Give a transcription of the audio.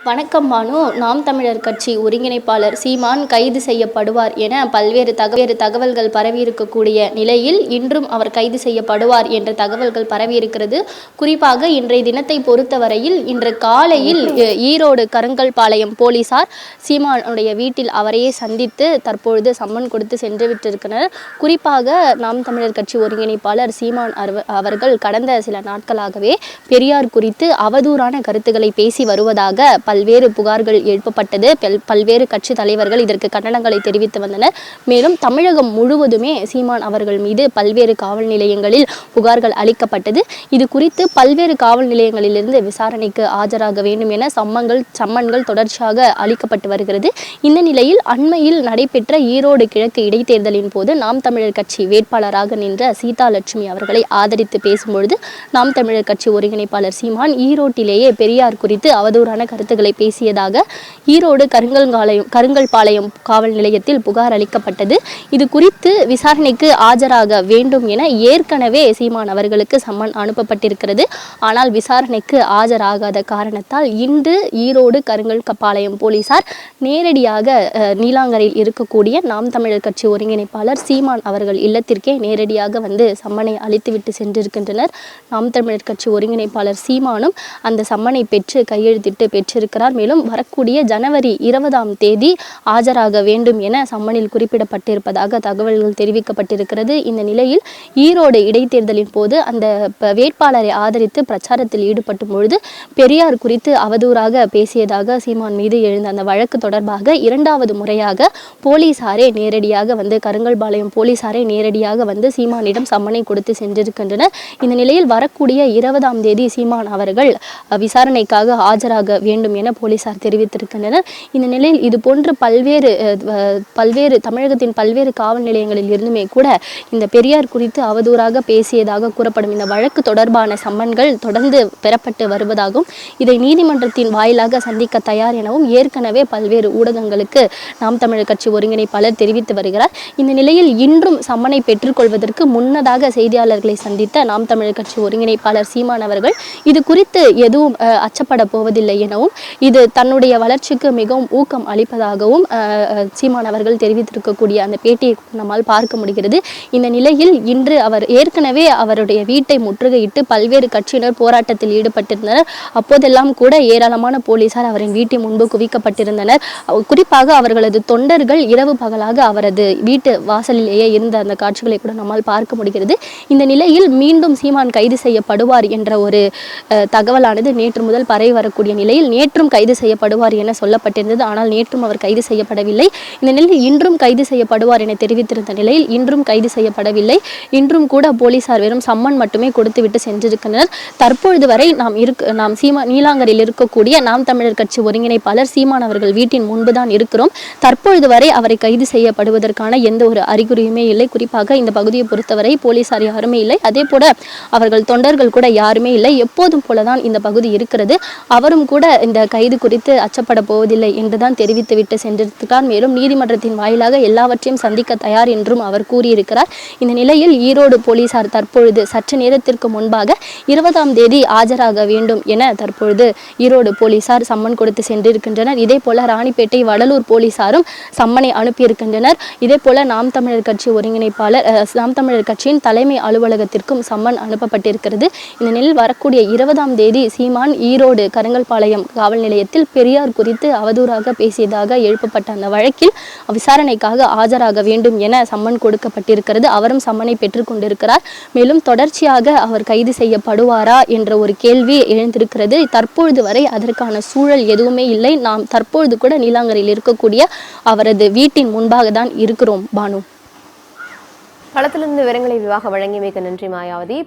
வணக்கம் பானு. நாம் தமிழர் கட்சி ஒருங்கிணைப்பாளர் சீமான் கைது செய்யப்படுவார் என பல்வேறு தகவல்கள் பரவியிருக்கக்கூடிய நிலையில் இன்றும் அவர் கைது செய்யப்படுவார் என்ற தகவல்கள் பரவியிருக்கிறது. குறிப்பாக இன்றைய தினத்தை பொறுத்தவரையில் இன்று காலையில் ஈரோடு கருங்கல்பாளையம் போலீசார் சீமானுடைய வீட்டில் அவரையே சந்தித்து தற்பொழுது சம்மன் கொடுத்து சென்று விட்டிருக்கிறார். குறிப்பாக நாம் தமிழர் கட்சி ஒருங்கிணைப்பாளர் சீமான் அவர்கள் கடந்த சில நாட்களாகவே பெரியார் குறித்து அவதூறான கருத்துக்களை பேசி வருவதாக பல்வேறு புகார்கள் எழுப்பப்பட்டது. பல்வேறு கட்சி தலைவர்கள் இதற்கு கண்டனங்களை தெரிவித்து வந்தனர். மேலும் தமிழகம் முழுவதுமே சீமான் அவர்கள் மீது பல்வேறு காவல் நிலையங்களில் புகார்கள் அளிக்கப்பட்டது. இது குறித்து பல்வேறு காவல் நிலையங்களிலிருந்து விசாரணைக்கு ஆஜராக வேண்டும் என சம்மன்கள் தொடர்ச்சியாக அளிக்கப்பட்டு வருகிறது. இந்த நிலையில் அண்மையில் நடைபெற்ற ஈரோடு கிழக்கு இடைத்தேர்தலின் போது நாம் தமிழர் கட்சி வேட்பாளராக நின்ற சீதா லட்சுமி அவர்களை ஆதரித்து பேசும்பொழுது நாம் தமிழர் கட்சி ஒருங்கிணைப்பாளர் சீமான் ஈரோட்டிலேயே பெரியார் குறித்து அவதூறான கருத்துக்களை பேசியதாக ஈரோடு கருங்கல்பாளையம் காவல் நிலையத்தில் புகார் அளிக்கப்பட்டது. இது குறித்து விசாரணைக்கு ஆஜராக வேண்டும் என ஏற்கனவே சீமான் அவர்களுக்கு சம்மன் அனுப்பப்பட்டிருக்கிறது. ஆனால் விசாரணைக்கு ஆஜராகாத காரணத்தால் இன்று ஈரோடு கருங்கல்பாளையம் போலீசார் நேரடியாக நீலாங்கரையில் இருக்கக்கூடிய நாம் தமிழர் கட்சி ஒருங்கிணைப்பாளர் சீமான் அவர்கள் இல்லத்திற்கே நேரடியாக வந்து சம்மனை அளித்துவிட்டு சென்றிருக்கின்றனர். நாம் தமிழர் கட்சி ஒருங்கிணைப்பாளர் சீமானும் அந்த சம்மனை பெற்று கையெழுத்திட்டு பெற்றிருக்கிறார். மேலும் வரக்கூடிய ஜனவரி 20 ஆஜராக வேண்டும் என சம்மனில் குறிப்பிடப்பட்டிருப்பதாக தகவல்கள் தெரிவிக்கப்பட்டிருக்கிறது. இந்த நிலையில் ஈரோடு இடைத்தேர்தலின் போது அந்த வேட்பாளரை ஆதரித்து பிரச்சாரத்தில் ஈடுபடும் பொழுது பெரியார் குறித்து அவதூறாக பேசியதாக சீமான் மீது எழுந்த அந்த வழக்கு தொடர்பாக 2வது முறையாக போலீசாரே நேரடியாக வந்து கருங்கல்பாளையம் போலீசாரே நேரடியாக வந்து சீமானிடம் சம்மனை கொடுத்து சென்றிருக்கின்றனர். இந்த நிலையில் வரக்கூடிய 20 சீமான் அவர்கள் விசாரணைக்காக ஆஜராக வேண்டும் என போலீசார் தெரிவித்திருக்கின்றனர். இந்த நிலையில் இது போன்று பல்வேறு தமிழகத்தின் பல்வேறு காவல் நிலையங்களில் இருந்துமே கூட இந்த பெரியார் குறித்து அவதூறாக பேசியதாக கூறப்படும் இந்த வழக்கு தொடர்பான சம்மன்கள் தொடர்ந்து பெறப்பட்டு வருவதாகவும் இதை நீதிமன்றத்தின் வாயிலாக சந்திக்க தயார் எனவும் ஏற்கனவே பல்வேறு ஊடகங்களுக்கு நாம் தமிழர் கட்சி ஒருங்கிணைப்பாளர் தெரிவித்து வருகிறார். இந்த நிலையில் இன்றும் சம்மனை பெற்றுக்கொள்வதற்கு முன்னதாக செய்தியாளர்களை சந்தித்த நாம் தமிழர் கட்சி ஒருங்கிணைப்பாளர் சீமான் அவர்கள் இது குறித்து எதுவும் அச்சப்பட போவதில்லை எனவும் இது தன்னுடைய வளர்ச்சிக்கு மிகவும் ஊக்கம் அளிப்பதாகவும் சீமான் அவர்கள் தெரிவித்திருக்கக்கூடிய அந்த பேட்டியை நம்மால் பார்க்க முடிகிறது. இந்த நிலையில் இன்று அவர் ஏற்கனவே அவருடைய வீட்டை முற்றுகையிட்டு பல்வேறு கட்சியினர் போராட்டத்தில் ஈடுபட்டிருந்தனர். அப்போதெல்லாம் கூட ஏராளமான போலீசார் அவரின் வீட்டின் முன்பு குவிக்கப்பட்டிருந்தனர். குறிப்பாக அவர்களது தொண்டர்கள் இரவு பகலாக அவரது வீட்டு வாசலிலேயே இருந்த அந்த காட்சிகளை கூட நம்மால் பார்க்க முடிகிறது. இந்த நிலையில் மீண்டும் சீமான் கைது செய்யப்படுவார் என்ற ஒரு தகவலானது நேற்று முதல் பரவி வரக்கூடிய நிலையில் நேற்றும் கைது செய்யப்படுவார் என சொல்லப்பட்டிருந்தது. ஆனால் நேற்றும் அவர் கைது செய்யப்படவில்லை. இந்த நிலையில் இன்றும் கைது செய்யப்படுவார் என தெரிவித்திருந்த நிலையில் இன்றும் கைது செய்யப்படவில்லை. இன்றும் கூட போலீசார் வெறும் சம்மன் மட்டுமே கொடுத்துவிட்டு சென்றிருக்கின்றனர். தற்பொழுது வரை நாம் நீலாங்கரில் இருக்கக்கூடிய நாம் தமிழர் கட்சி ஒருங்கிணைப்பாளர் சீமான் அவர்கள் வீட்டின் முன்புதான் இருக்கிறோம். தற்பொழுது வரை அவரை கைது செய்யப்படுவதற்கான எந்த ஒரு அறிகுறியுமே இல்லை. குறிப்பாக இந்த பகுதியை பொறுத்தவரை போலீசார் யாருமே இல்லை. அதே போல அவர்கள் தொண்டர்கள் கூட யாருமே இல்லை. எப்போதும் போலதான் இந்த பகுதி இருக்கிறது. அவரும் கூட இந்த கைது குறித்து அச்சப்பட போவதில்லை என்றுதான் தெரிவித்துவிட்டு சென்றிருக்கிறார். மேலும் நீதிமன்றத்தின் வாயிலாக எல்லாவற்றையும் சந்திக்க தயார் என்றும் அவர் கூறியிருக்கிறார். இந்த நிலையில் ஈரோடு போலீசார் தற்பொழுது சற்று நேரத்திற்கு முன்பாக 20 ஆஜராக வேண்டும் என தற்பொழுது ஈரோடு போலீசார் சம்மன் கொடுத்து சென்றிருக்கின்றனர். இதே போல ராணிப்பேட்டை வடலூர் போலீசாரும் சம்மனை அனுப்பியிருக்கின்றனர். இதே போல நாம் தமிழர் கட்சி ஒருங்கிணைப்பாளர் நாம் தமிழர் கட்சியின் தலைமை அலுவலகத்திற்கும் சம்மன் அனுப்பப்பட்டிருக்கிறது. இந்த நிலையில் வரக்கூடிய 20 சீமான் ஈரோடு கருங்கல்பாளையம் காவல் நிலையத்தில் பெரியார் குறித்து அவதூறாக பேசியதாக எழுப்பப்பட்ட அந்த வழக்கில் விசாரணைக்காக ஆஜராக வேண்டும் என சம்மன் கொடுக்கப்பட்டிருக்கிறது. அவரும் சம்மனை பெற்றுக்கொண்டிருக்கிறார். மேலும் தொடர்ச்சியாக அவர் கைது செய்யப்படுவாரா என்ற ஒரு கேள்வி எழுந்திருக்கிறது. தற்பொழுது வரை அதற்கான சூழல் எதுவுமே இல்லை. நாம் தற்பொழுது கூட நீலாங்கரையில் இருக்கக்கூடிய அவரது வீட்டின் முன்பாக தான் இருக்கிறோம். பானு, களத்திலிருந்து விவரங்களை விரிவாக வழங்கியமைக்கு நன்றி மாயாவதி.